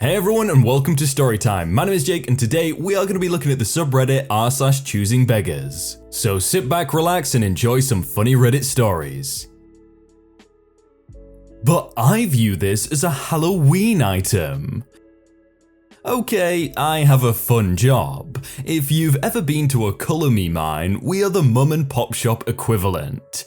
Hey everyone and welcome to Storytime. My name is Jake and today we are going to be looking at the subreddit r/choosingbeggars. So sit back, relax and enjoy some funny Reddit stories. But I view this as a Halloween item. Okay, I have a fun job. If you've ever been to a Colour Me mine, we are the mum and pop shop equivalent.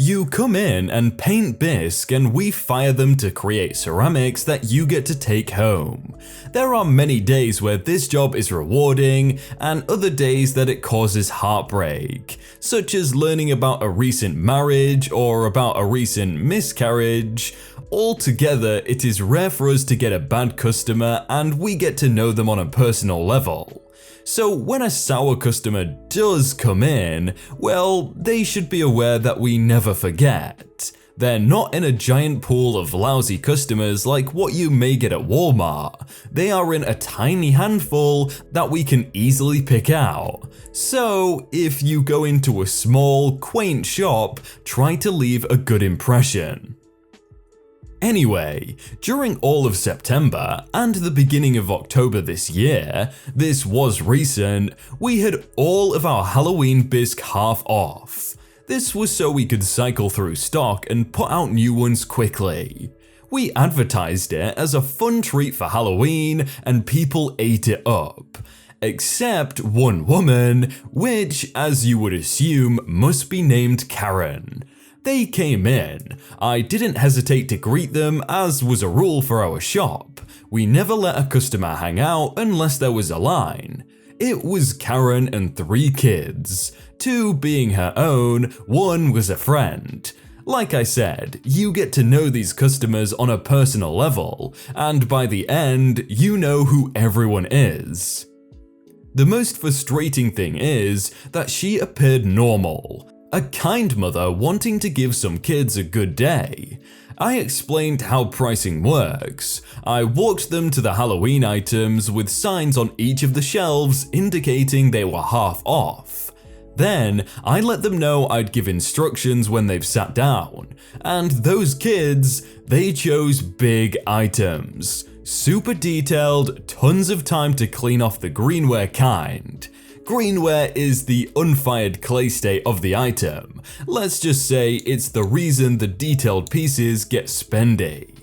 You come in and paint bisque and we fire them to create ceramics that you get to take home. There are many days where this job is rewarding and other days that it causes heartbreak, such as learning about a recent marriage or about a recent miscarriage. Altogether, it is rare for us to get a bad customer and we get to know them on a personal level. So when a sour customer does come in, well, they should be aware that we never forget. They're not in a giant pool of lousy customers like what you may get at Walmart. They are in a tiny handful that we can easily pick out. So if you go into a small, quaint shop, try to leave a good impression. Anyway, during all of September and the beginning of October this year, this was recent, we had all of our Halloween bisque half off. This was so we could cycle through stock and put out new ones quickly. We advertised it as a fun treat for Halloween and people ate it up. Except one woman, which, as you would assume, must be named Karen. They came in. I didn't hesitate to greet them, as was a rule for our shop. We never let a customer hang out unless there was a line. It was Karen and 3 kids, 2 being her own, 1 was a friend. Like I said, you get to know these customers on a personal level, and by the end, you know who everyone is. The most frustrating thing is that she appeared normal. A kind mother wanting to give some kids a good day. I explained how pricing works. I walked them to the Halloween items with signs on each of the shelves indicating they were half off. Then I let them know I'd give instructions when they've sat down. And those kids, they chose big items. Super detailed, tons of time to clean off the greenware kind. Greenware is the unfired clay state of the item. Let's just say it's the reason the detailed pieces get spendy.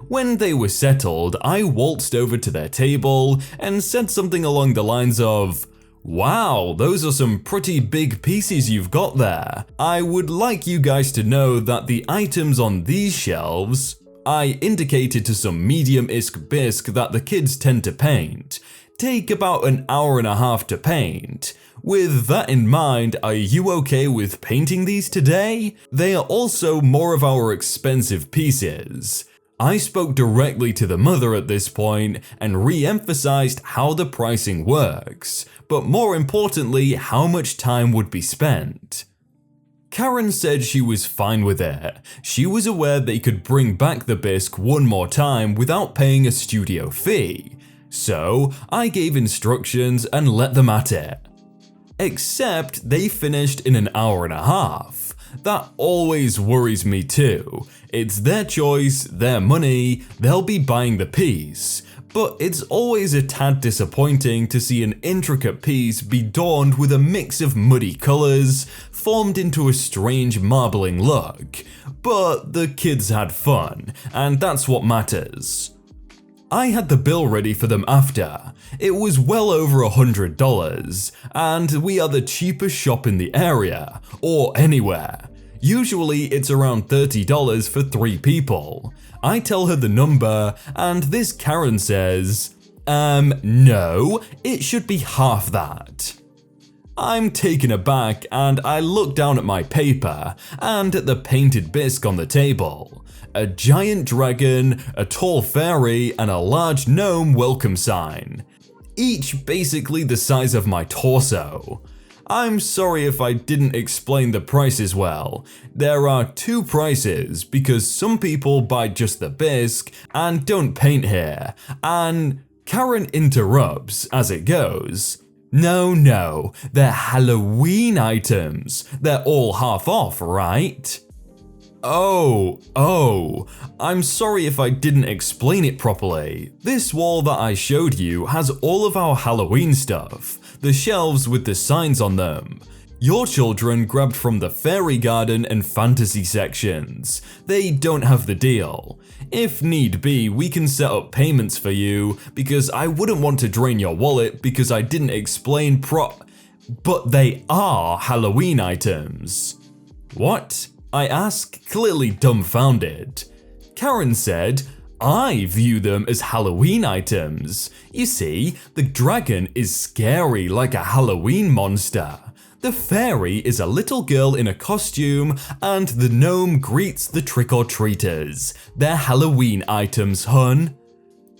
When they were settled, I waltzed over to their table and said something along the lines of, "Wow, those are some pretty big pieces you've got there. I would like you guys to know that the items on these shelves," I indicated to some medium-ish bisque that the kids tend to paint, "take about an hour and a half to paint. With that in mind, are you okay with painting these today? They are also more of our expensive pieces." I spoke directly to the mother at this point and re-emphasized how the pricing works, but more importantly, how much time would be spent. Karen said she was fine with it. She was aware they could bring back the bisque one more time without paying a studio fee. So I gave instructions and let them at it. Except they finished in an hour and a half. That always worries me too. It's their choice, their money, they'll be buying the piece. But it's always a tad disappointing to see an intricate piece be adorned with a mix of muddy colors, formed into a strange marbling look. But the kids had fun, and that's what matters. I had the bill ready for them after. It was well over $100, and we are the cheapest shop in the area, or anywhere. Usually it's around $30 for 3 people. I tell her the number, and this Karen says, no, it should be half that. I'm taken aback and I look down at my paper and at the painted bisque on the table. A giant dragon, a tall fairy, and a large gnome welcome sign. Each basically the size of my torso. I'm sorry if I didn't explain the prices well. There are 2 prices because some people buy just the bisque and don't paint here, and Karen interrupts as it goes. No, they're Halloween items. They're all half off, right? Oh, I'm sorry if I didn't explain it properly. This wall that I showed you has all of our Halloween stuff, the shelves with the signs on them. Your children grabbed from the fairy garden and fantasy sections. They don't have the deal. If need be, we can set up payments for you, because I wouldn't want to drain your wallet because I didn't explain but they are Halloween items. What? I asked, clearly dumbfounded. Karen said, I view them as Halloween items. You see, the dragon is scary like a Halloween monster. The fairy is a little girl in a costume, and the gnome greets the trick-or-treaters. They're Halloween items, hun.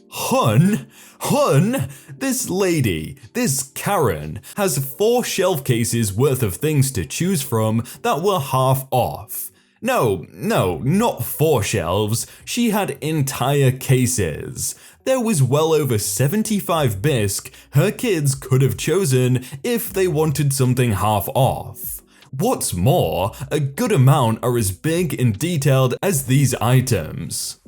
Hun? This lady, this Karen, has 4 shelf cases worth of things to choose from that were half off. No, not 4 shelves, she had entire cases. There was well over 75 bisque her kids could have chosen if they wanted something half off. What's more, a good amount are as big and detailed as these items.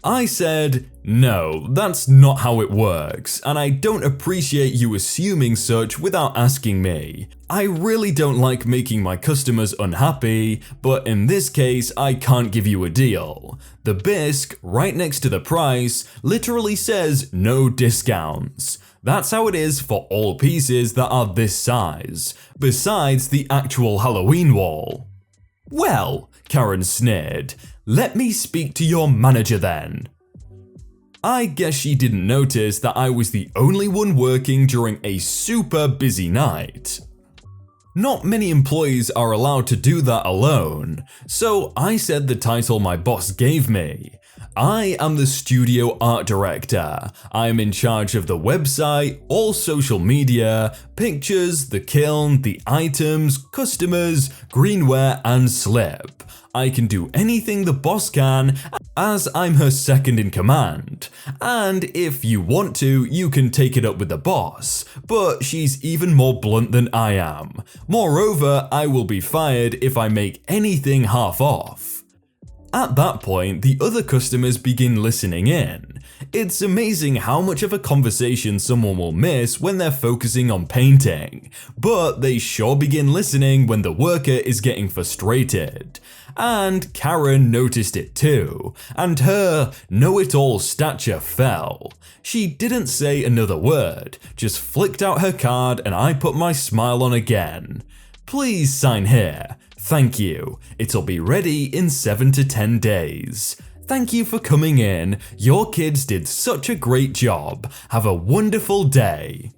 I said, no, that's not how it works, and I don't appreciate you assuming such without asking me. I really don't like making my customers unhappy, but in this case, I can't give you a deal. The bisque, right next to the price, literally says no discounts. That's how it is for all pieces that are this size, besides the actual Halloween wall. Well, Karen sneered, let me speak to your manager then. I guess she didn't notice that I was the only one working during a super busy night. Not many employees are allowed to do that alone, so I said the title my boss gave me. I am the studio art director. I am in charge of the website, all social media, pictures, the kiln, the items, customers, greenware, and slip. I can do anything the boss can, as I'm her second in command. And if you want to, you can take it up with the boss, but she's even more blunt than I am. Moreover, I will be fired if I make anything half off. At that point, the other customers begin listening in. It's amazing how much of a conversation someone will miss when they're focusing on painting, but they sure begin listening when the worker is getting frustrated. And Karen noticed it too, and her know-it-all stature fell. She didn't say another word, just flicked out her card and I put my smile on again. Please sign here. Thank you. It'll be ready in 7 to 10 days. Thank you for coming in. Your kids did such a great job. Have a wonderful day.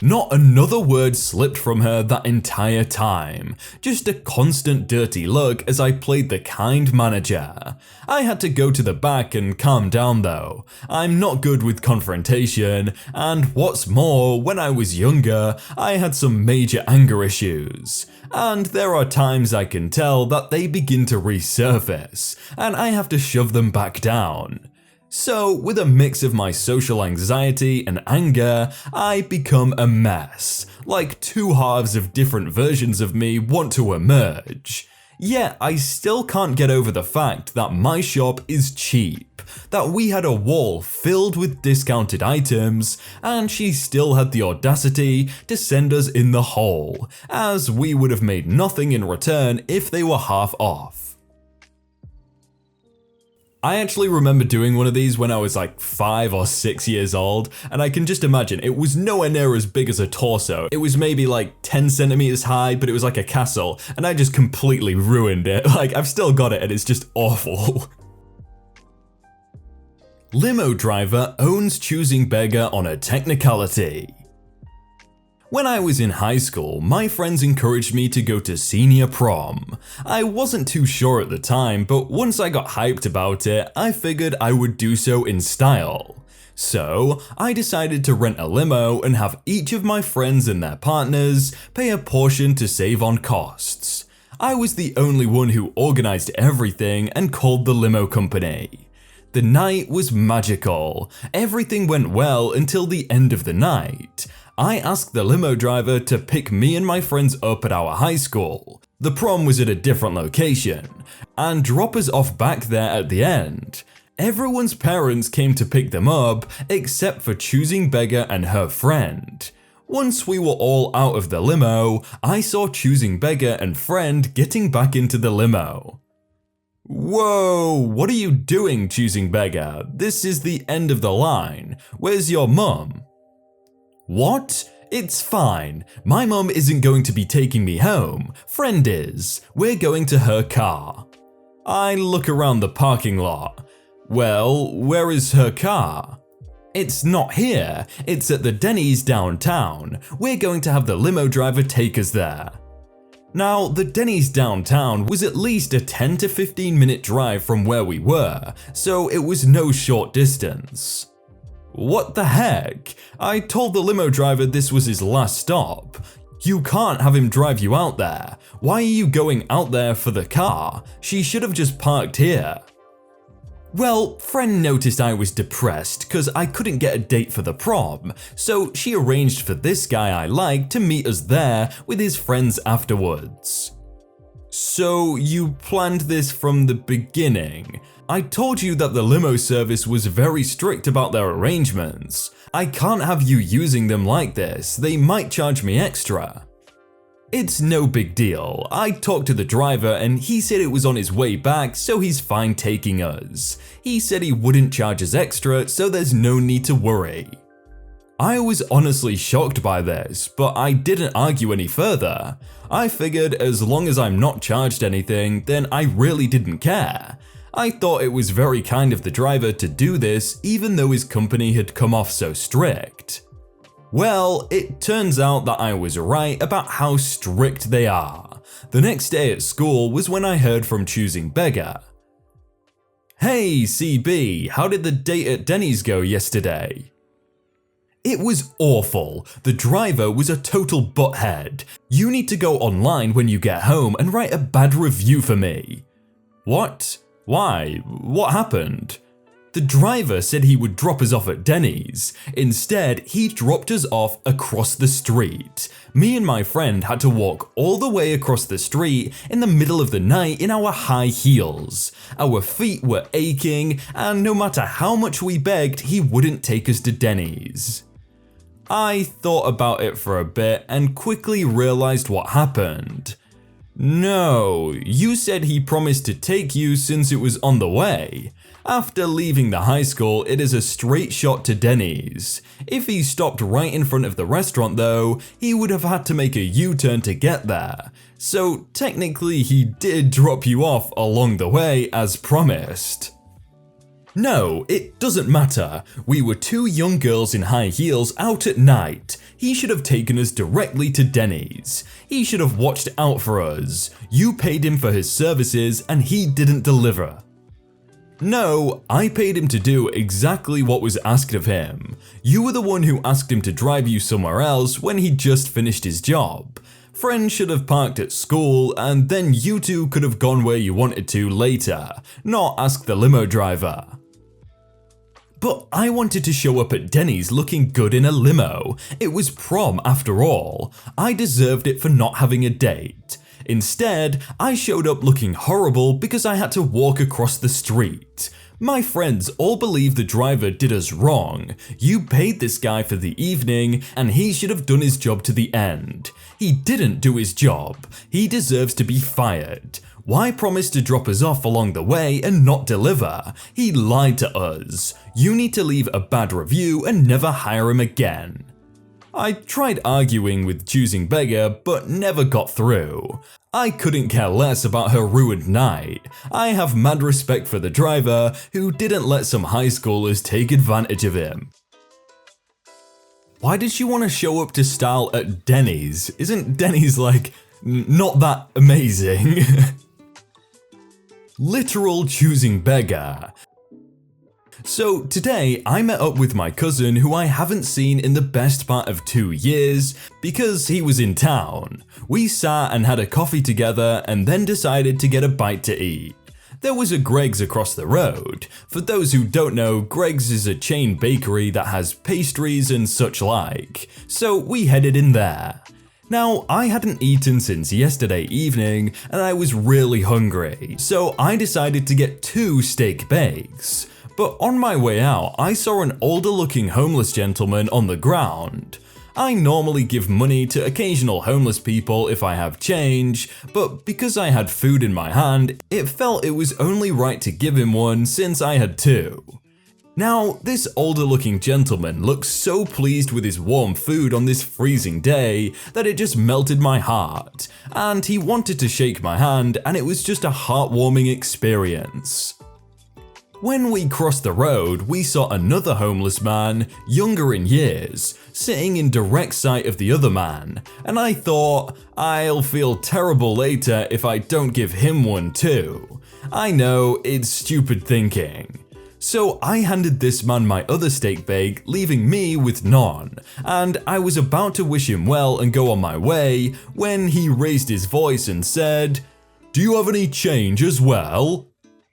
Not another word slipped from her that entire time, just a constant dirty look as I played the kind manager. I had to go to the back and calm down though. I'm not good with confrontation, and what's more, when I was younger, I had some major anger issues. And there are times I can tell that they begin to resurface, and I have to shove them back down. So, with a mix of my social anxiety and anger, I become a mess, like 2 halves of different versions of me want to emerge. Yet, I still can't get over the fact that my shop is cheap, that we had a wall filled with discounted items, and she still had the audacity to send us in the hole, as we would have made nothing in return if they were half off. I actually remember doing one of these when I was like 5 or 6 years old, and I can just imagine it was nowhere near as big as a torso. It was maybe like 10 centimeters high, but it was like a castle, and I just completely ruined it. Like, I've still got it and it's just awful. Limo driver owns choosing beggar on a technicality. When I was in high school, my friends encouraged me to go to senior prom. I wasn't too sure at the time, but once I got hyped about it, I figured I would do so in style. So, I decided to rent a limo and have each of my friends and their partners pay a portion to save on costs. I was the only one who organized everything and called the limo company. The night was magical. Everything went well until the end of the night. I asked the limo driver to pick me and my friends up at our high school. The prom was at a different location, and drop us off back there at the end. Everyone's parents came to pick them up except for Choosing Beggar and her friend. Once we were all out of the limo, I saw Choosing Beggar and friend getting back into the limo. Whoa, what are you doing, Choosing Beggar? This is the end of the line. Where's your mum? What? It's fine. My mum isn't going to be taking me home. Friend is. We're going to her car. I look around the parking lot. Well, where is her car? It's not here. It's at the Denny's downtown. We're going to have the limo driver take us there. Now, the Denny's downtown was at least a 10 to 15 minute drive from where we were, so it was no short distance. What the heck? I told the limo driver this was his last stop. You can't have him drive you out there. Why are you going out there for the car? She should have just parked here. Well, friend noticed I was depressed cause I couldn't get a date for the prom, so she arranged for this guy I liked to meet us there with his friends afterwards. So you planned this from the beginning? I told you that the limo service was very strict about their arrangements. I can't have you using them like this, they might charge me extra. It's no big deal. I talked to the driver and he said it was on his way back, so he's fine taking us. He said he wouldn't charge us extra, so there's no need to worry. I was honestly shocked by this, but I didn't argue any further. I figured as long as I'm not charged anything, then I really didn't care. I thought it was very kind of the driver to do this even though his company had come off so strict. Well, it turns out that I was right about how strict they are. The next day at school was when I heard from Choosing Beggar. Hey CB, how did the date at Denny's go yesterday? It was awful. The driver was a total butthead. You need to go online when you get home and write a bad review for me. What? Why? What happened? The driver said he would drop us off at Denny's. Instead, he dropped us off across the street. Me and my friend had to walk all the way across the street in the middle of the night in our high heels. Our feet were aching, and no matter how much we begged, he wouldn't take us to Denny's. I thought about it for a bit and quickly realized what happened. No, you said he promised to take you since it was on the way. After leaving the high school, it is a straight shot to Denny's. If he stopped right in front of the restaurant though, he would have had to make a U-turn to get there. So technically he did drop you off along the way as promised. No, it doesn't matter. We were two young girls in high heels out at night. He should have taken us directly to Denny's. He should have watched out for us. You paid him for his services and he didn't deliver. No, I paid him to do exactly what was asked of him. You were the one who asked him to drive you somewhere else when he just finished his job. Friend should have parked at school and then you two could have gone where you wanted to later, not ask the limo driver. But I wanted to show up at Denny's looking good in a limo. It was prom after all. I deserved it for not having a date. Instead, I showed up looking horrible because I had to walk across the street. My friends all believe the driver did us wrong. You paid this guy for the evening and he should have done his job to the end. He didn't do his job. He deserves to be fired. Why promise to drop us off along the way and not deliver? He lied to us. You need to leave a bad review and never hire him again. I tried arguing with Choosing Beggar but never got through. I couldn't care less about her ruined night. I have mad respect for the driver who didn't let some high schoolers take advantage of him. Why did she want to show up to style at Denny's? Isn't Denny's like, not that amazing? Literal Choosing Beggar. So today I met up with my cousin who I haven't seen in the best part of 2 years because he was in town. We sat and had a coffee together and then decided to get a bite to eat. There was a Greg's across the road. For those who don't know, Greg's is a chain bakery that has pastries and such like, so we headed in there. Now, I hadn't eaten since yesterday evening and I was really hungry, so I decided to get 2 steak bakes. But on my way out, I saw an older looking homeless gentleman on the ground. I normally give money to occasional homeless people if I have change, but because I had food in my hand, it felt it was only right to give him one since I had 2. Now, this older looking gentleman looked so pleased with his warm food on this freezing day that it just melted my heart, and he wanted to shake my hand and it was just a heartwarming experience. When we crossed the road, we saw another homeless man, younger in years, sitting in direct sight of the other man, and I thought, I'll feel terrible later if I don't give him one too. I know, it's stupid thinking. So I handed this man my other steak bake, leaving me with none, and I was about to wish him well and go on my way when he raised his voice and said, "Do you have any change as well?"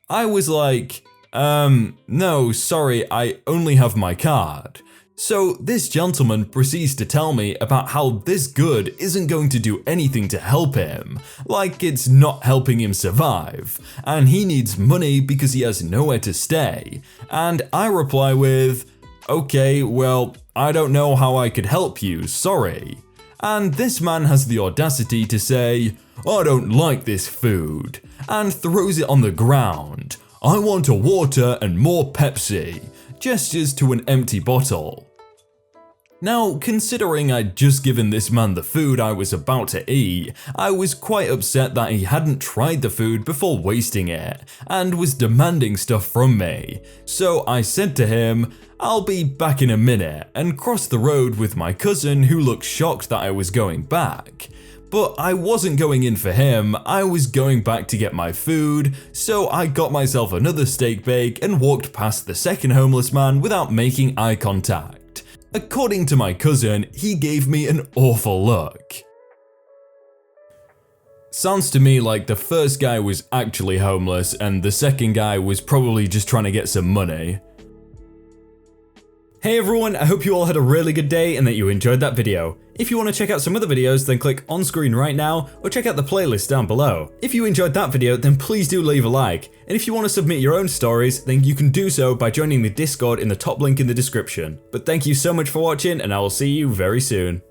I was like, no, sorry, I only have my card. So this gentleman proceeds to tell me about how this good isn't going to do anything to help him, like it's not helping him survive, and he needs money because he has nowhere to stay. And I reply with, "Okay, well, I don't know how I could help you, sorry." And this man has the audacity to say, "I don't like this food," and throws it on the ground. "I want a water and more Pepsi," gestures to an empty bottle. Now, considering I'd just given this man the food I was about to eat, I was quite upset that he hadn't tried the food before wasting it, and was demanding stuff from me. So I said to him, "I'll be back in a minute," and crossed the road with my cousin who looked shocked that I was going back. But I wasn't going in for him, I was going back to get my food, so I got myself another steak bake and walked past the second homeless man without making eye contact. According to my cousin, he gave me an awful look. Sounds to me like the first guy was actually homeless and the second guy was probably just trying to get some money. Hey everyone, I hope you all had a really good day and that you enjoyed that video. If you want to check out some other videos, then click on screen right now or check out the playlist down below. If you enjoyed that video, then please do leave a like. And if you want to submit your own stories, then you can do so by joining the Discord in the top link in the description. But thank you so much for watching and I will see you very soon.